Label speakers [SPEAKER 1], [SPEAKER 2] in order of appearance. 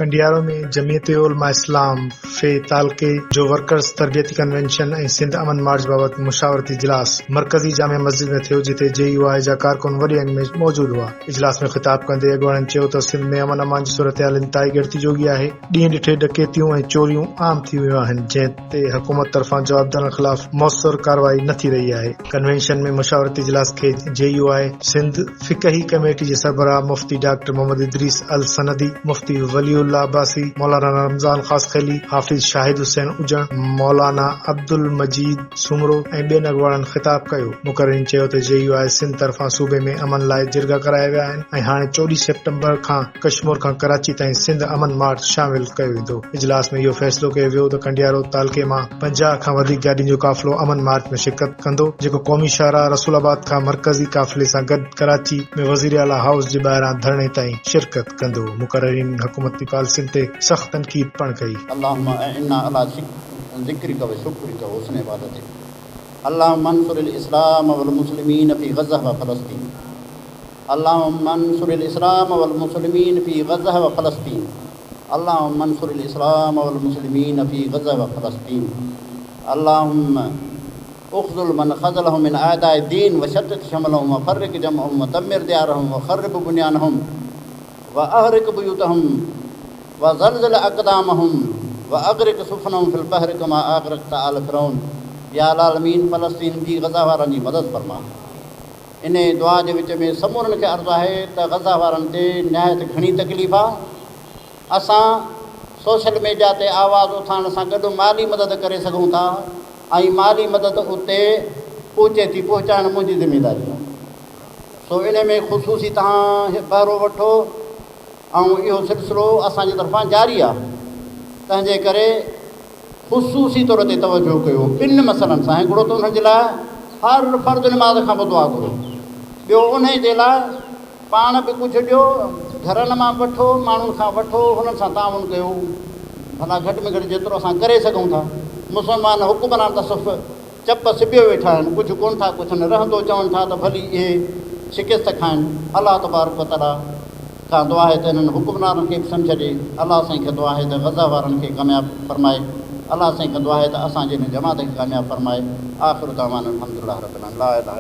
[SPEAKER 1] कंडियारो में जमीयत उलमा इस्लाम फे तालके जो वर्कर्स तरबियती कन्वेंशन ऐं सिंध अमन मार्च बाबत मुशावरती इजलास मरकजी जामिया मस्जिद में थियो, जिते JUI जा कारकुन वॾी अंग में मौजूद हुआ। इजलास में ख़िताब कंदे अॻवाननि चयो त सिंध में अमन अमान जी सूरतहाल इंतहाई गिरती जोगी आहे। ॾींहं ॾिठे डकैतियूं ऐं चोरियूं आम थी वियूं आहिनि, जंहिं ते हुकूमत तरफ़ां जवाबदारनि ख़िलाफ़ मौसर कार्रवाई न थी रही आहे। कन्वेंशन में मुशावरती इजलास खे JUI सिंध फिक़ही कमेटी जे सरबराह मुफ्ती डॉक्टर मोहम्मद इदरीस अल सनदी, मुफ्ती वलीउल्लाह अब्बासी, मौलाना रमज़ान ख़ासख़ैली, हाफ़िज़ शाहिद हुसैन उजण, मौलाना अब्दुल मजीद सुमरो ऐं ॿियनि अॻवाननि ख़िताब कयो। मुक़ररीन चयो त JUI सिंध तरफ़ां सूबे में अमन लाइ जिरगा कराया विया आहिनि ऐं हाणे 14 सेप्टेम्बर खां कश्मीर खां कराची ताईं सिंध अमन मार्च शामिल कयो वेंदो। इजलास में इहो फ़ैसिलो कयो वियो त कंडियारो तालके मां 50 खां वधीक गाॾियुनि जो काफ़िलो अमन मार्च में शिरकत कंदो, जेको क़ौमी शाहराह रसूलाबाद खां मरकज़ी काफ़िले सां गॾु कराची में वज़ीर आला हाउस जे ॿाहिरां धरणे ताईं शिरकत कंदो। मुक़ररीन हुकूमती पॉलिसियुनि ते सख़्त तनक़ीद पिणु कई।
[SPEAKER 2] अल्लाहुम्मा इन्ना अला ज़िक्रिका व शुक्रिका व हुस्नि इबादतिक। अल्लाहुम्मा अंसुरिल इस्लाम वल मुस्लिमीन फी गज़ा व फ़लस्तीन। अल्लाहुम्मा अंसुरिल इस्लाम वल मुस्लिमीन फी गज़ा व फ़लस्तीन। अल्लाहुम्मा अंसुरिल इस्लाम वल मुस्लिमीन फी गज़ा व फ़लस्तीन। अल्लाहुम्मा उख़्ज़ुल मन ख़ज़लहुम मिन आदाए दीन व शत्तित शमलहुम व फ़र्रिक़ जमअहुम व दम्मिर दियारहुम व ख़र्रिब बुनियानहुम व अहरिक़ बुयूतहुम व ज़लज़िल अक़दामहुम व अग़रिक़ सुफ़नहुम फ़िल बहरि कमा अग़रक़्त आल फ़िरऔन। या आलमीन फ़लस्तीन जी गज़ा वारनि जी मदद फ़रमा। इन दुआ जे विच में समूरनि खे अर्ज़ु आहे त गज़ा वारनि ते निहायत घणी तकलीफ़ आहे। असां सोशल मीडिया ते आवाज़ उथाइण सां गॾु माली मदद करे सघूं था ऐं माली मदद उते पहुचाइण मुंहिंजी ज़िमेदारी आहे। सो इन में ख़ुशूसी तव्हां बहिरो वठो ऐं इहो सिलसिलो असांजी तरफ़ां जारी आहे। तंहिंजे करे ख़ुशूसी तौर ते तवजो कयो ॿिनि मसइलनि सां। हिकिड़ो त उन्हनि जे लाइ हर फ़र्ज़ नमाज़ खां पोइ दुआ करो। ॿियो उन जे लाइ पाण बि कुझु ॾियो, घरनि मां वठो, माण्हुनि खां वठो, हुननि सां ताउन कयो। भला घटि में घटि जेतिरो असां करे सघूं था। मुस्लमान हुकुमरान त सिर्फ़ु चप सिबियो वेठा आहिनि, कुझु कोन था, कुझु न रहंदो चवनि था त भली इहे शिकस्त खाइनि। अलाह तबारक व तआला खां दुआ आहे त इन्हनि हुकुमराननि खे बि सम्झ ॾे। अलाह साईं खे दुआ आहे त गज़ा वारनि खे कामयाबु फरमाए। अलाह साईं खे दुआ आहे त असांजे हिन जमात खे कामयाबु फरमाए। आख़िर दावाना अल्हम्दुलिल्लाह रब्बिल आलमीन।